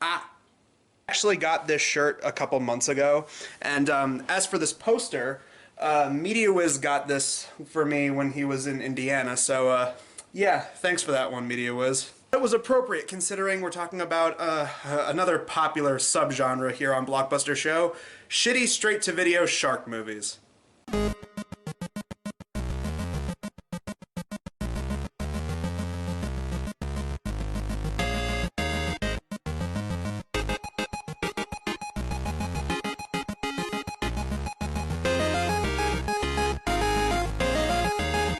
I actually got this shirt a couple months ago, and as for this poster, MediaWiz got this for me when he was in Indiana, so yeah, thanks for that one, MediaWiz. It was appropriate considering we're talking about another popular subgenre here on Blockbuster Show, shitty straight-to-video shark movies.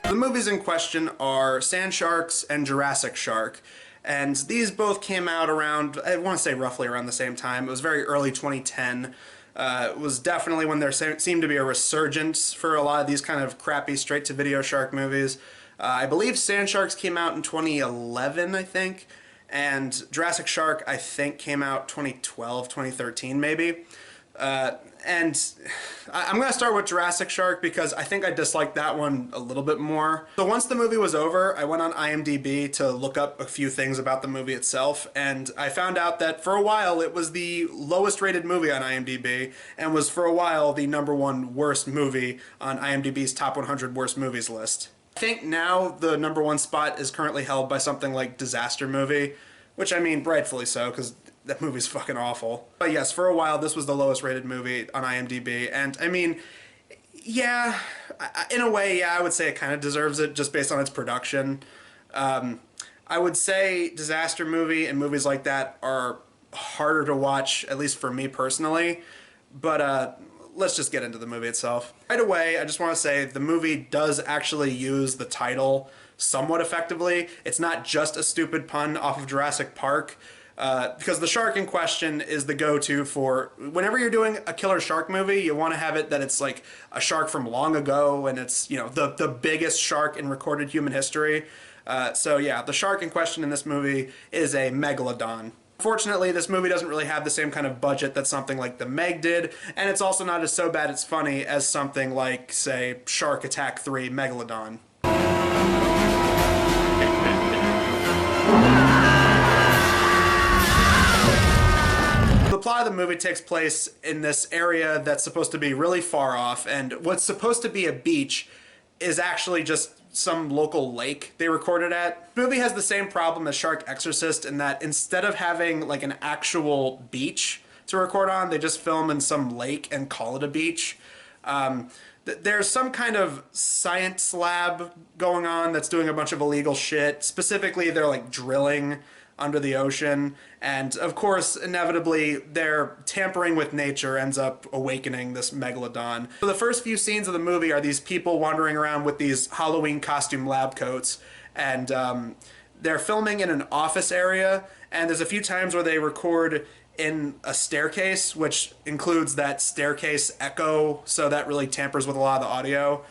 The movies in question are Sharks and Jurassic Shark, and these both came out around, I want to say roughly around the same time. It was very early 2010. It was definitely when there seemed to be a resurgence for a lot of these kind of crappy straight-to-video shark movies. I believe Sharks came out in 2011, I think, and Jurassic Shark, I think, came out 2012, 2013 maybe. And I'm going to start with Jurassic Shark because I think I disliked that one a little bit more. So once the movie was over, I went on IMDb to look up a few things about the movie itself, and I found out that for a while it was the lowest rated movie on IMDb, and was for a while the #1 worst movie on IMDb's top 100 worst movies list. I think now the #1 spot is currently held by something like Disaster Movie, which I mean, rightfully so, because that movie's fucking awful. But yes, for a while this was the lowest rated movie on IMDb, and I mean, yeah, in a way, yeah, I would say it kind of deserves it just based on its production. I would say Disaster Movie and movies like that are harder to watch, at least for me personally, but let's just get into the movie itself. Right away, I just want to say the movie does actually use the title somewhat effectively. It's not just a stupid pun off of Jurassic Park, because the shark in question is the go-to for whenever you're doing a killer shark movie. You want to have it that it's like a shark from long ago, and it's, you know, the biggest shark in recorded human history. So yeah, the shark in question in this movie is a megalodon. Fortunately, this movie doesn't really have the same kind of budget that something like The Meg did, and it's also not as so bad it's funny as something like, say, Shark Attack 3 Megalodon. The plot of the movie takes place in this area that's supposed to be really far off, and what's supposed to be a beach is actually just some local lake they recorded at. The movie has the same problem as Shark Exorcist in that instead of having like an actual beach to record on, they just film in some lake and call it a beach. There's some kind of science lab going on that's doing a bunch of illegal shit. Specifically, they're like drilling under the ocean, and of course, inevitably, their tampering with nature ends up awakening this megalodon. So the first few scenes of the movie are these people wandering around with these Halloween costume lab coats, and they're filming in an office area, and there's a few times where they record in a staircase, which includes that staircase echo, so that really tampers with a lot of the audio.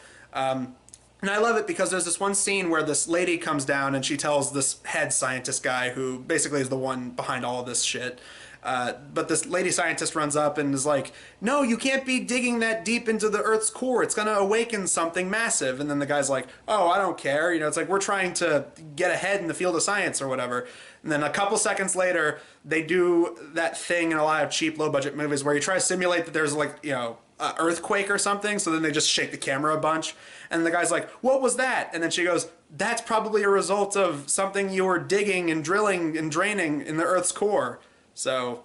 And I love it because there's this one scene where this lady comes down and she tells this head scientist guy, who basically is the one behind all of this shit, but this lady scientist runs up and is like, no, you can't be digging that deep into the Earth's core. It's going to awaken something massive. And then the guy's like, oh, I don't care. You know, it's like, we're trying to get ahead in the field of science or whatever. And then a couple seconds later, they do that thing in a lot of cheap, low-budget movies where you try to simulate that there's like, you know, an earthquake or something, so then they just shake the camera a bunch, and the guy's like, what was that? And then she goes, that's probably a result of something you were digging and drilling and draining in the Earth's core. So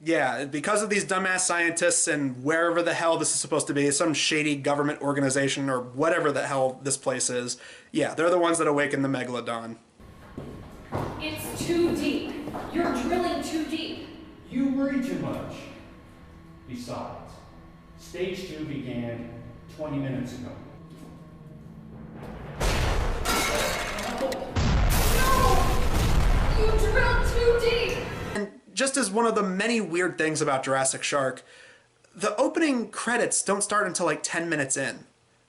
yeah, because of these dumbass scientists and wherever the hell this is supposed to be, some shady government organization or whatever the hell this place is, yeah, they're the ones that awaken the megalodon. It's too deep. You're drilling too deep. You worry too much. Besides, Stage 2 began 20 minutes ago. No! You drilled too deep! And just as one of the many weird things about Jurassic Shark, the opening credits don't start until like 10 minutes in.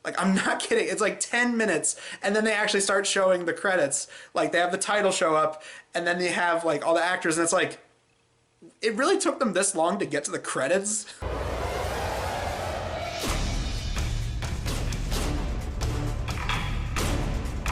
Like, I'm not kidding. It's like 10 minutes, and then they actually start showing the credits. Like, they have the title show up, and then they have like all the actors, and it's like, it really took them this long to get to the credits?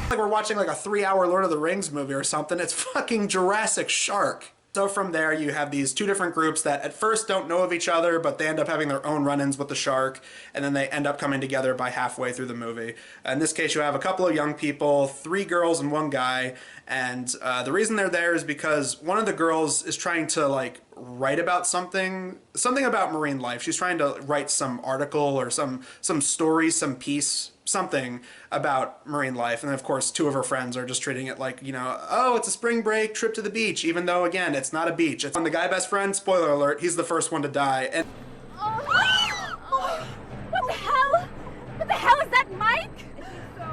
Like we're watching like a 3-hour Lord of the Rings movie or something. It's fucking Jurassic Shark. So from there, you have these two different groups that at first don't know of each other, but they end up having their own run-ins with the shark, and then they end up coming together by halfway through the movie. In this case, you have a couple of young people, 3 girls and 1 guy, and the reason they're there is because one of the girls is trying to like write about something about marine life. She's trying to write some article or some story, some piece, something about marine life. And then of course 2 of her friends are just treating it like, you know, oh, it's a spring break trip to the beach, even though again, it's not a beach. It's on the guy best friend, spoiler alert, he's the first one to die. And oh, what the hell? What the hell is that, Mike? No.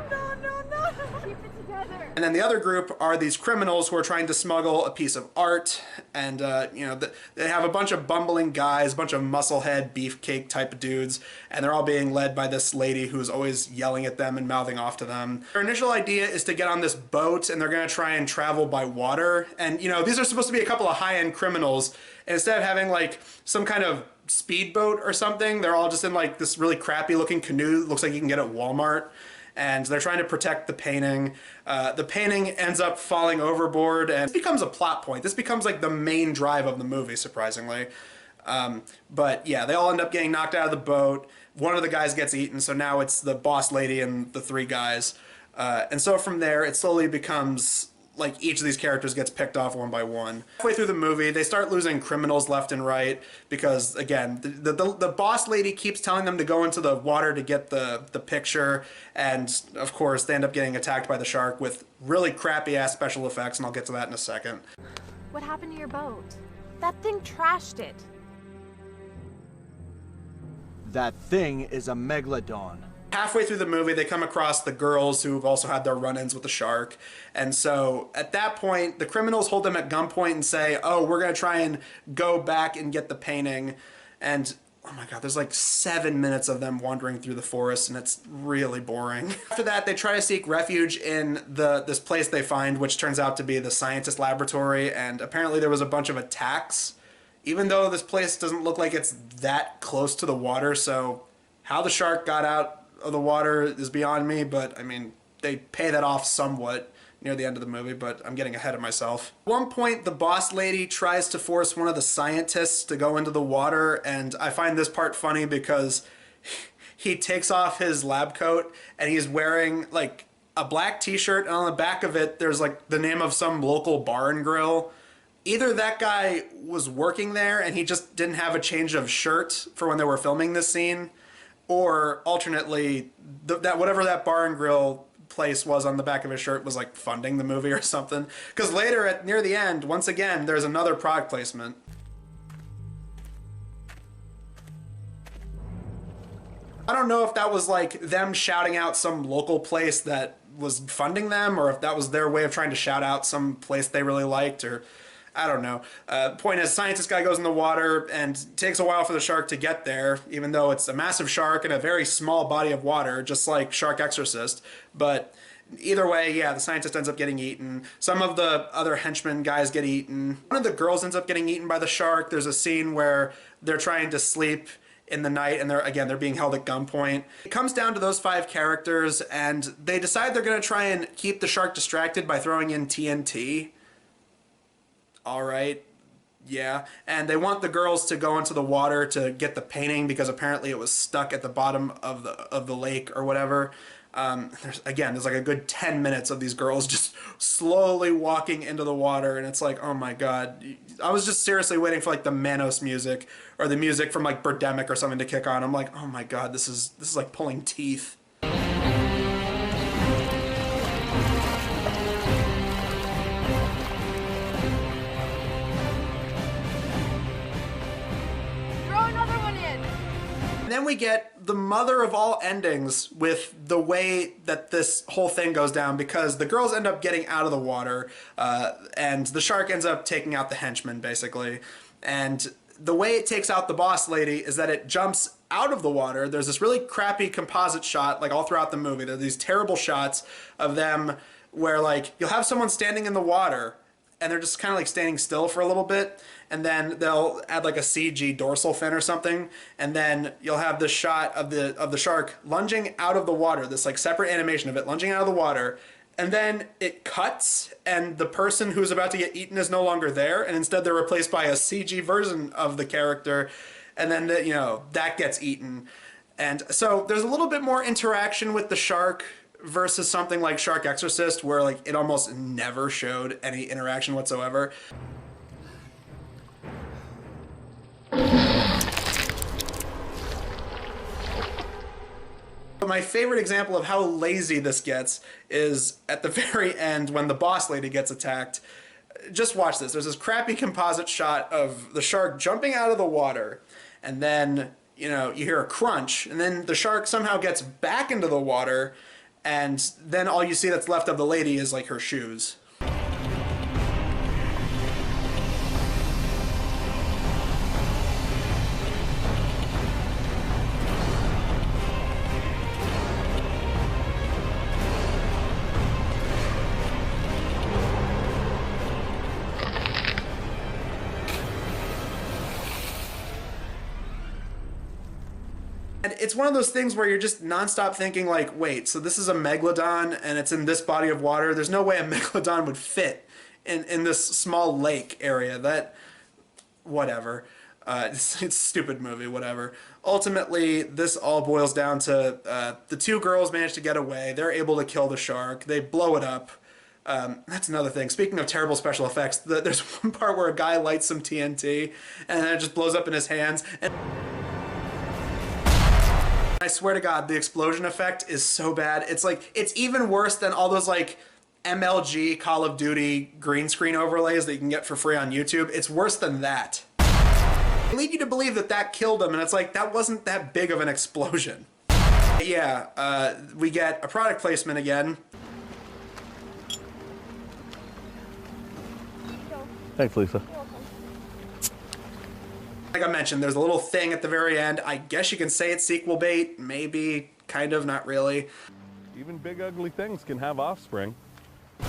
Keep it together. And then the other group are these criminals who are trying to smuggle a piece of art, and you know, they have a bunch of bumbling guys, a bunch of musclehead, beefcake type of dudes, and they're all being led by this lady who's always yelling at them and mouthing off to them. Their initial idea is to get on this boat, and they're going to try and travel by water. And you know, these are supposed to be a couple of high-end criminals, and instead of having like some kind of speedboat or something, they're all just in like this really crappy looking canoe. Looks like you can get at Walmart. And they're trying to protect the painting. The painting ends up falling overboard, and it becomes a plot point. This becomes like the main drive of the movie, surprisingly. But yeah, they all end up getting knocked out of the boat. One of the guys gets eaten, so now it's the boss lady and the 3 guys. And so from there, it slowly becomes like each of these characters gets picked off one by one. Halfway through the movie, they start losing criminals left and right because, again, the boss lady keeps telling them to go into the water to get the picture, and of course they end up getting attacked by the shark with really crappy-ass special effects, and I'll get to that in a second. What happened to your boat? That thing trashed it. That thing is a megalodon. Halfway through the movie, they come across the girls who've also had their run-ins with the shark. And so at that point, the criminals hold them at gunpoint and say, oh, we're going to try and go back and get the painting. And oh my God, there's like 7 minutes of them wandering through the forest, and it's really boring. After that, they try to seek refuge in this place they find, which turns out to be the scientist laboratory. And apparently there was a bunch of attacks, even though this place doesn't look like it's that close to the water. So how the shark got out of the water is beyond me, but I mean, they pay that off somewhat near the end of the movie, but I'm getting ahead of myself. At one point, the boss lady tries to force one of the scientists to go into the water, and I find this part funny because he takes off his lab coat and he's wearing like a black t-shirt, and on the back of it there's like the name of some local bar and grill. Either that guy was working there and he just didn't have a change of shirt for when they were filming this scene, or alternately, that whatever that bar and grill place was on the back of his shirt was like funding the movie or something. Because later, near the end, once again, there's another product placement. I don't know if that was like them shouting out some local place that was funding them, or if that was their way of trying to shout out some place they really liked, or I don't know. Point is, scientist guy goes in the water, and it takes a while for the shark to get there, even though it's a massive shark in a very small body of water, just like Shark Exorcist. But either way, yeah, the scientist ends up getting eaten. Some of the other henchmen guys get eaten. One of the girls ends up getting eaten by the shark. There's a scene where they're trying to sleep in the night, and they're being held at gunpoint. It comes down to those 5 characters, and they decide they're going to try and keep the shark distracted by throwing in TNT. All right, yeah. And they want the girls to go into the water to get the painting because apparently it was stuck at the bottom of the lake or whatever. There's like a good 10 minutes of these girls just slowly walking into the water, and it's like, oh my God. I was just seriously waiting for like the Manos music or the music from like Birdemic or something to kick on. I'm like, oh my God, this is like pulling teeth. Then we get the mother of all endings with the way that this whole thing goes down, because the girls end up getting out of the water, and the shark ends up taking out the henchman, basically. And the way it takes out the boss lady is that it jumps out of the water. There's this really crappy composite shot, like all throughout the movie. There are these terrible shots of them where, like, you'll have someone standing in the water, and they're just kind of like standing still for a little bit, and then they'll add like a CG dorsal fin or something, and then you'll have this shot of the shark lunging out of the water, this like separate animation of it lunging out of the water, and then it cuts, and the person who's about to get eaten is no longer there, and instead they're replaced by a CG version of the character, and then that gets eaten. And so there's a little bit more interaction with the shark versus something like Shark Exorcist, where like it almost never showed any interaction whatsoever. My favorite example of how lazy this gets is at the very end when the boss lady gets attacked. Just watch this. There's this crappy composite shot of the shark jumping out of the water, and then, you hear a crunch, and then the shark somehow gets back into the water, and then all you see that's left of the lady is like her shoes. And it's one of those things where you're just nonstop thinking like, wait, so this is a megalodon and it's in this body of water? There's no way a megalodon would fit in this small lake area. Whatever. It's a stupid movie, whatever. Ultimately, this all boils down to the two girls manage to get away. They're able to kill the shark. They blow it up. That's another thing. Speaking of terrible special effects, there's one part where a guy lights some TNT and then it just blows up in his hands. And I swear to God, the explosion effect is so bad. It's even worse than all those like MLG Call of Duty green screen overlays that you can get for free on YouTube. It's worse than that. They lead you to believe that killed him, and it's like, that wasn't that big of an explosion. Yeah, we get a product placement again. Thanks, Lisa. Like I mentioned, there's a little thing at the very end. I guess you can say it's sequel bait. Maybe, kind of, not really. Even big ugly things can have offspring. I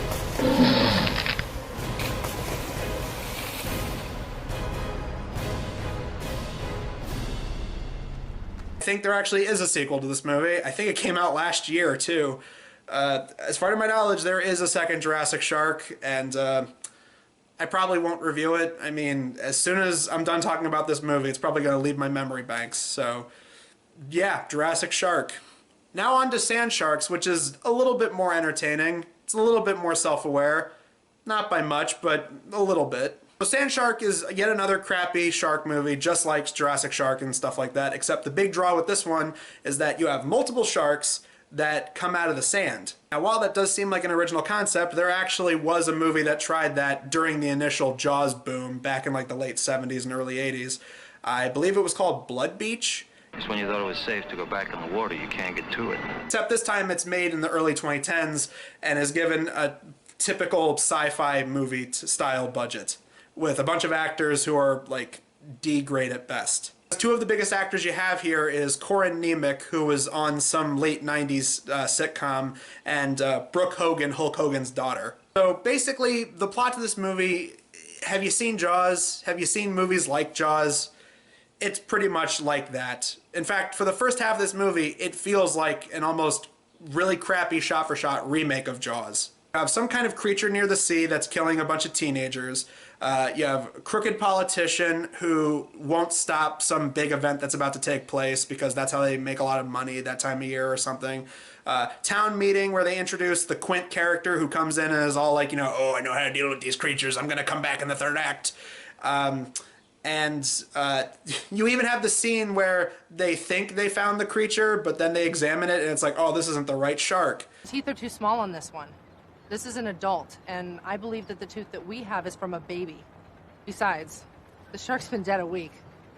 think there actually is a sequel to this movie. I think it came out last year, too. As far as my knowledge, there is a second Jurassic Shark, and I probably won't review it. I mean, as soon as I'm done talking about this movie, it's probably going to leave my memory banks. So, yeah, Jurassic Shark. Now on to Sand Sharks, which is a little bit more entertaining. It's a little bit more self-aware. Not by much, but a little bit. So Sand Shark is yet another crappy shark movie, just like Jurassic Shark and stuff like that, except the big draw with this one is that you have multiple sharks that come out of the sand. Now, while that does seem like an original concept, there actually was a movie that tried that during the initial Jaws boom back in like the late 70s and early 80s. I believe it was called Blood Beach. Just when you thought it was safe to go back in the water, you can't get to it. Except this time it's made in the early 2010s and is given a typical sci-fi movie style budget with a bunch of actors who are like D-grade at best. Two of the biggest actors you have here is Corin Nemec, who was on some late 90s sitcom, and Brooke Hogan, Hulk Hogan's daughter. So basically, the plot to this movie, have you seen Jaws? Have you seen movies like Jaws? It's pretty much like that. In fact, for the first half of this movie, it feels like an almost really crappy shot-for-shot remake of Jaws. You have some kind of creature near the sea that's killing a bunch of teenagers. You have a crooked politician who won't stop some big event that's about to take place because that's how they make a lot of money that time of year or something. Town meeting where they introduce the Quint character who comes in and is all like, oh, I know how to deal with these creatures. I'm going to come back in the third act. And you even have the scene where they think they found the creature, but then they examine it and it's like, oh, this isn't the right shark. Teeth are too small on this one. This is an adult, and I believe that the tooth that we have is from a baby. Besides, the shark's been dead a week.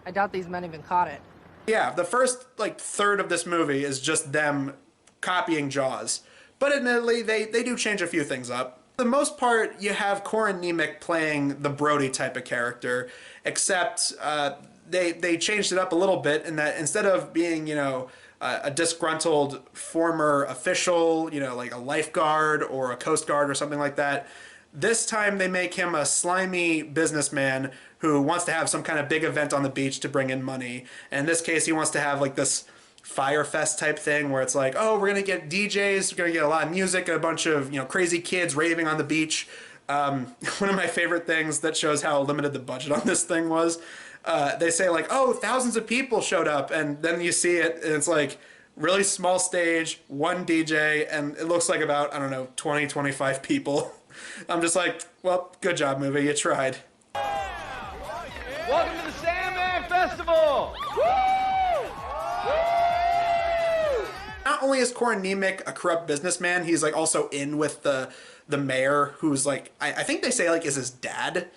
I doubt these men even caught it. Yeah, the first, third of this movie is just them copying Jaws. But admittedly, they do change a few things up. For the most part, you have Corin Nemec playing the Brody type of character, except they changed it up a little bit in that instead of being, a disgruntled former official, like a lifeguard or a coast guard or something like that, this time they make him a slimy businessman who wants to have some kind of big event on the beach to bring in money. And in this case, he wants to have this Fire Fest type thing where it's like, oh, we're gonna get DJs, we're gonna get a lot of music and a bunch of crazy kids raving on the beach. One of my favorite things that shows how limited the budget on this thing was, they say like, oh, thousands of people showed up, and then you see it and it's like really small stage, one DJ, and it looks like about, I don't know, 20, 25 people. I'm just like, well, good job, movie, you tried. Welcome to the Sandman Festival! Not only is Corin Nemec a corrupt businessman, he's like also in with the mayor, who's like, I think they say like is his dad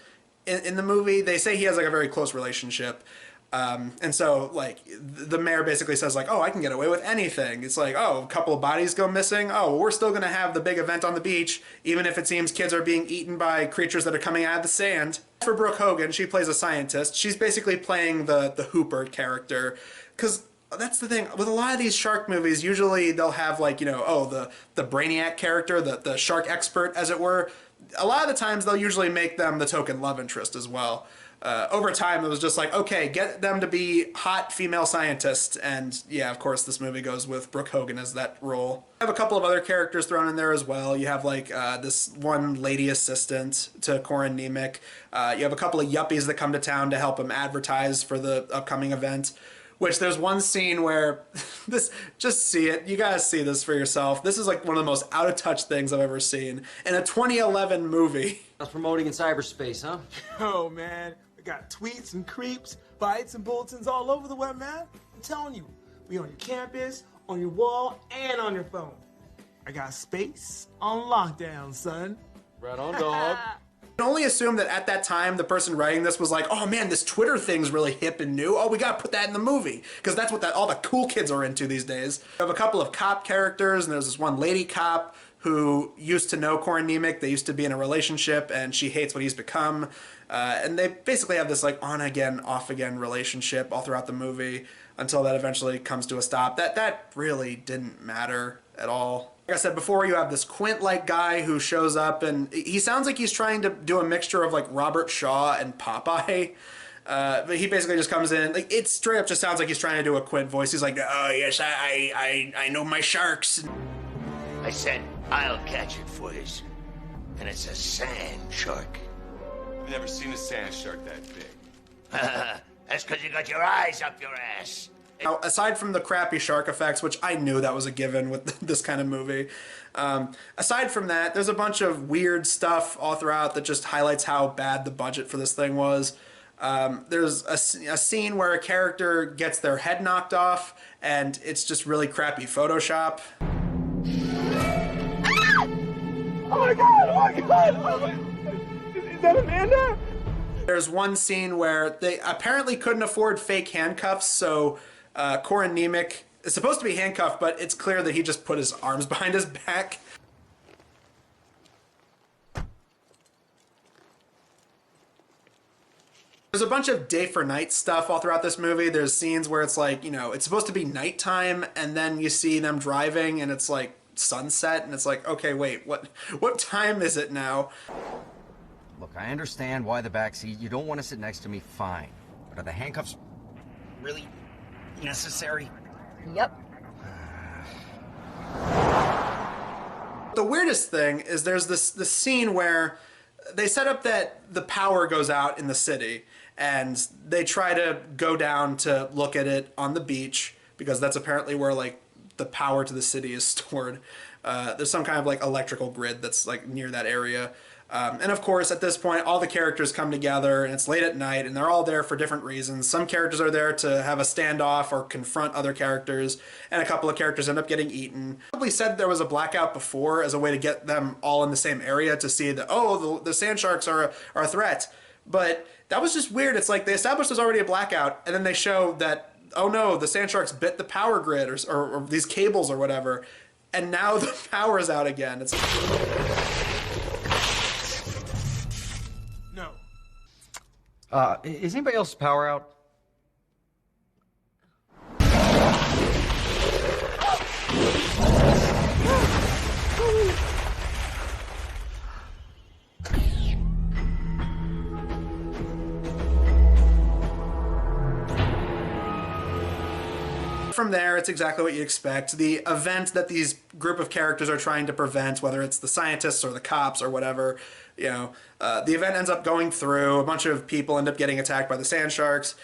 in the movie. They say he has like a very close relationship. And so like the mayor basically says like, oh, I can get away with anything. It's like, oh, a couple of bodies go missing. Oh, well, we're still going to have the big event on the beach, even if it seems kids are being eaten by creatures that are coming out of the sand. For Brooke Hogan, she plays a scientist. She's basically playing the Hooper character, because that's the thing with a lot of these shark movies. Usually they'll have like, oh, the brainiac character, the shark expert, as it were. A lot of the times they'll usually make them the token love interest as well. Over time, it was just like, okay, get them to be hot female scientists. And yeah, of course, this movie goes with Brooke Hogan as that role. I have a couple of other characters thrown in there as well. You have like this one lady assistant to Corin Nemec. You have a couple of yuppies that come to town to help him advertise for the upcoming event. Which there's one scene where just see it. You guys see this for yourself. This is like one of the most out of touch things I've ever seen in a 2011 movie. I was promoting in cyberspace, huh? Oh man, we got tweets and creeps, bites and bulletins all over the web, man. I'm telling you, we on your campus, on your wall, and on your phone. I got space on lockdown, son. Right on, dog. I can only assume that at that time, the person writing this was like, oh man, this Twitter thing's really hip and new. Oh, we gotta put that in the movie. Because that's what all the cool kids are into these days. We have a couple of cop characters, and there's this one lady cop who used to know Corin Nemec. They used to be in a relationship, and she hates what he's become. And they basically have this like on-again, off-again relationship all throughout the movie until that eventually comes to a stop. That really didn't matter at all. Like I said before, you have this Quint-like guy who shows up, and he sounds like he's trying to do a mixture of like Robert Shaw and Popeye. But he basically just comes in, like it straight up just sounds like he's trying to do a Quint voice. He's like, oh yes, I know my sharks. I said I'll catch it for you, and it's a sand shark. I've never seen a sand shark that big. That's because you got your eyes up your ass. Now, aside from the crappy shark effects, which I knew that was a given with this kind of movie, aside from that, there's a bunch of weird stuff all throughout that just highlights how bad the budget for this thing was. There's a scene where a character gets their head knocked off, and it's just really crappy Photoshop. Ah! Oh my god! Oh my god! Oh my... Is that Amanda? There's one scene where they apparently couldn't afford fake handcuffs, so Corin Nemec is supposed to be handcuffed, but it's clear that he just put his arms behind his back. There's a bunch of day for night stuff all throughout this movie. There's scenes where it's like, it's supposed to be nighttime, and then you see them driving, and it's like sunset, and it's like, okay, wait, what time is it now? Look, I understand why the backseat. You don't want to sit next to me, fine. But are the handcuffs really necessary? Yep. The weirdest thing is there's this scene where they set up that the power goes out in the city, and they try to go down to look at it on the beach, because that's apparently where like the power to the city is stored. There's some kind of like electrical grid that's like near that area. And of course, at this point, all the characters come together, and it's late at night, and they're all there for different reasons. Some characters are there to have a standoff or confront other characters, and a couple of characters end up getting eaten. Probably said there was a blackout before as a way to get them all in the same area to see that, oh, the sand sharks are a threat. But that was just weird. It's like they established there's already a blackout, and then they show that, oh no, the sand sharks bit the power grid or these cables or whatever, and now the power is out again. It's... Is anybody else's power out? From there, it's exactly what you expect. The event that these group of characters are trying to prevent, whether it's the scientists or the cops or whatever, the event ends up going through. A bunch of people end up getting attacked by the sand sharks.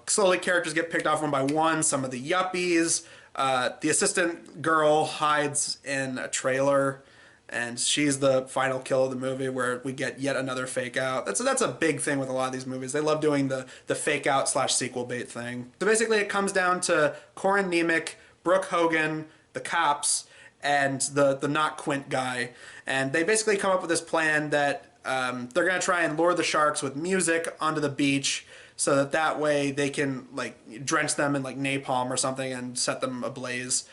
Slowly characters get picked off one by one. Some of the yuppies. The assistant girl hides in a trailer, and she's the final kill of the movie, where we get yet another fake out. That's a big thing with a lot of these movies. They love doing the fake out / sequel bait thing. So basically it comes down to Corin Nemec, Brooke Hogan, the cops, and the not Quint guy. And they basically come up with this plan that they're going to try and lure the sharks with music onto the beach, so that way they can drench them in napalm or something and set them ablaze.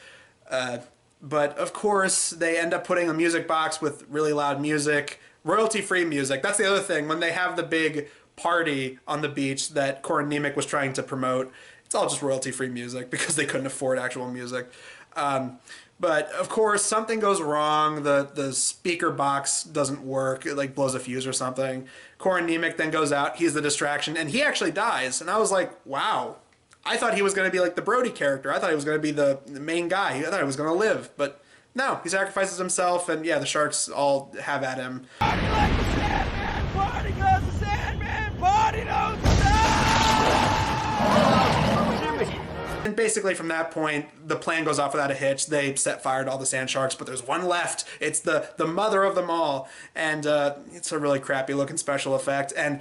But of course, they end up putting a music box with really loud music, royalty-free music. That's the other thing. When they have the big party on the beach that Corin Nemec was trying to promote, it's all just royalty-free music because they couldn't afford actual music. But of course, something goes wrong. The speaker box doesn't work. It blows a fuse or something. Corin Nemec then goes out. He's the distraction, and he actually dies. And I was like, wow. I thought he was going to be the Brody character. I thought he was going to be the main guy. I thought he was going to live. But no, he sacrifices himself, and yeah, the sharks all have at him. Party like the Sandman! Party 'cause the Sandman! Party don't stop! And basically from that point, the plan goes off without a hitch. They set fire to all the sand sharks, but there's one left. It's the mother of them all. And it's a really crappy looking special effect. And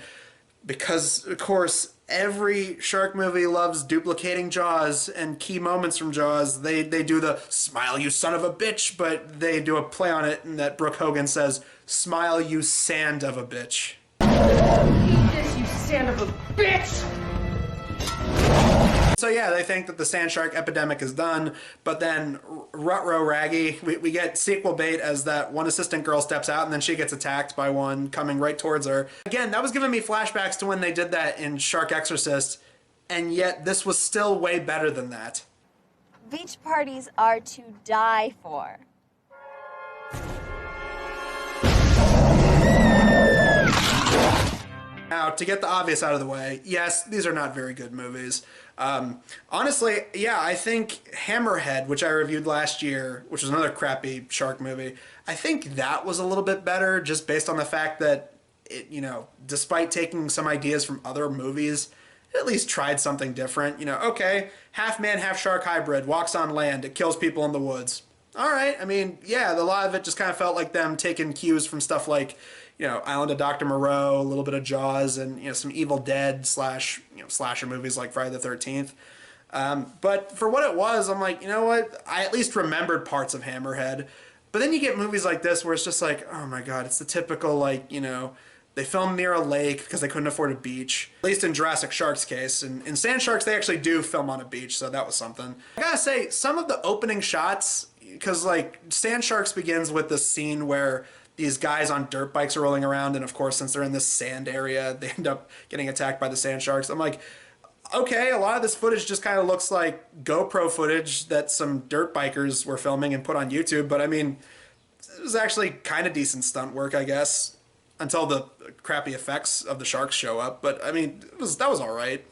because, of course, every shark movie loves duplicating Jaws and key moments from Jaws. They do the "smile, you son of a bitch," but they do a play on it in that Brooke Hogan says, "Smile, you sand of a bitch." Eat this, you sand of a bitch! So yeah, they think that the sand shark epidemic is done, but then Rutro Raggy, we get sequel bait as that one assistant girl steps out and then she gets attacked by one coming right towards her. Again, that was giving me flashbacks to when they did that in Shark Exorcist, and yet this was still way better than that. Beach parties are to die for. Now, to get the obvious out of the way, yes, these are not very good movies. Honestly, yeah, I think Hammerhead, which I reviewed last year, which was another crappy shark movie, I think that was a little bit better just based on the fact that it, despite taking some ideas from other movies, it at least tried something different. Okay, half man, half shark hybrid, walks on land, it kills people in the woods. All right, I mean, yeah, a lot of it just kind of felt like them taking cues from stuff like, Island of Dr. Moreau, a little bit of Jaws, and some Evil Dead / slasher movies like Friday the 13th. But for what it was, I'm like, you know what? I at least remembered parts of Hammerhead. But then you get movies like this where it's just like, oh my god, it's the typical they filmed near a lake because they couldn't afford a beach. At least in Jurassic Shark's case. And in Sand Sharks, they actually do film on a beach, so that was something. I gotta say, some of the opening shots, because Sand Sharks begins with this scene where these guys on dirt bikes are rolling around, and of course, since they're in this sand area, they end up getting attacked by the sand sharks. I'm like, okay, a lot of this footage just kind of looks like GoPro footage that some dirt bikers were filming and put on YouTube, but I mean, it was actually kind of decent stunt work, I guess, until the crappy effects of the sharks show up, but I mean, that was all right.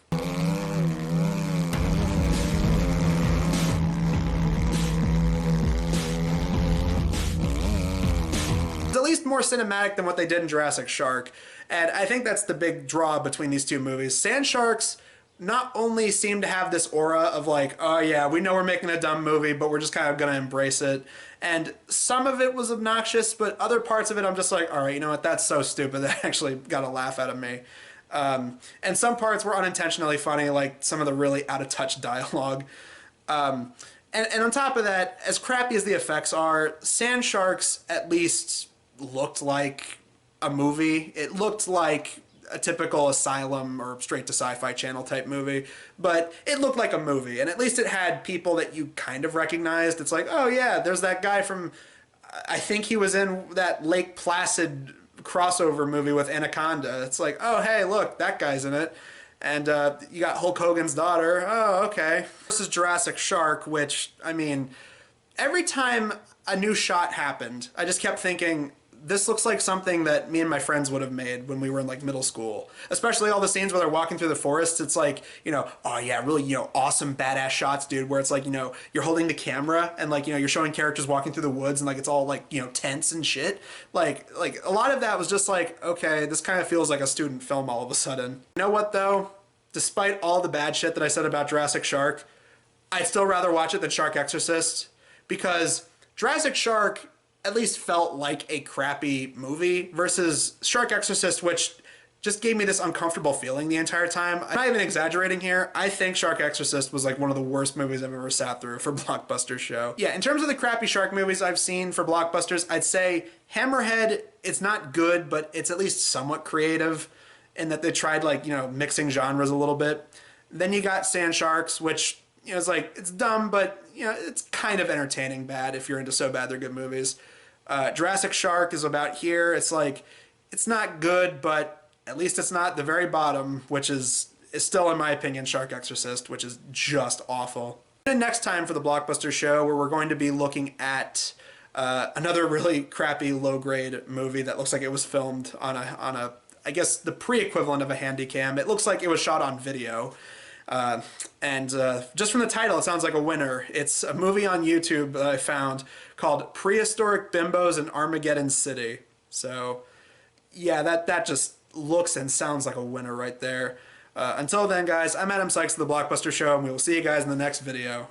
At least more cinematic than what they did in Jurassic Shark, and I think that's the big draw between these two movies. Sand Sharks not only seem to have this aura of oh yeah, we know we're making a dumb movie, but we're just kind of gonna embrace it, and some of it was obnoxious, but other parts of it I'm just like, all right, you know what, that's so stupid that actually got a laugh out of me. And some parts were unintentionally funny, like some of the really out of touch dialogue. And on top of that, as crappy as the effects are, Sand Sharks at least looked like a movie. It looked like a typical Asylum or straight to Sci-Fi Channel type movie, but it looked like a movie, and at least it had people that you kind of recognized. It's like, oh yeah, there's that guy from, I think he was in that Lake Placid crossover movie with Anaconda. It's like, oh hey, look, that guy's in it. And you got Hulk Hogan's daughter. Oh, okay. This is Jurassic Shark, which, I mean, every time a new shot happened, I just kept thinking, this looks like something that me and my friends would have made when we were in like middle school. Especially all the scenes where they're walking through the forest. It's like, you know, oh yeah, really, you know, awesome badass shots, dude, where it's like, you know, you're holding the camera and like, you know, you're showing characters walking through the woods and like it's all like, you know, tense and shit. Like a lot of that was just like, okay, this kind of feels like a student film all of a sudden. You know what though? Despite all the bad shit that I said about Jurassic Shark, I'd still rather watch it than Shark Exorcist, because Jurassic Shark at least felt like a crappy movie versus Shark Exorcist, which just gave me this uncomfortable feeling the entire time. I'm not even exaggerating here. I think Shark Exorcist was like one of the worst movies I've ever sat through for Blockbusters show. Yeah, in terms of the crappy shark movies I've seen for Blockbusters, I'd say Hammerhead, it's not good, but it's at least somewhat creative in that they tried like, you know, mixing genres a little bit. Then you got Sand Sharks, which, you know, it's like, it's dumb, but, you know, it's kind of entertaining bad if you're into So Bad They're Good movies. Jurassic Shark is about here. It's like, it's not good, but at least it's not the very bottom, which is still, in my opinion, Shark Exorcist, which is just awful. And next time for the Blockbuster show, where we're going to be looking at another really crappy low-grade movie that looks like it was filmed on a I guess the pre-equivalent of a Handycam. It looks like it was shot on video. And just from the title, it sounds like a winner. It's a movie on YouTube that I found called Prehistoric Bimbos in Armageddon City. So, yeah, that just looks and sounds like a winner right there. Until then, guys, I'm Adam Sykes of the Blockbuster Show, and we will see you guys in the next video.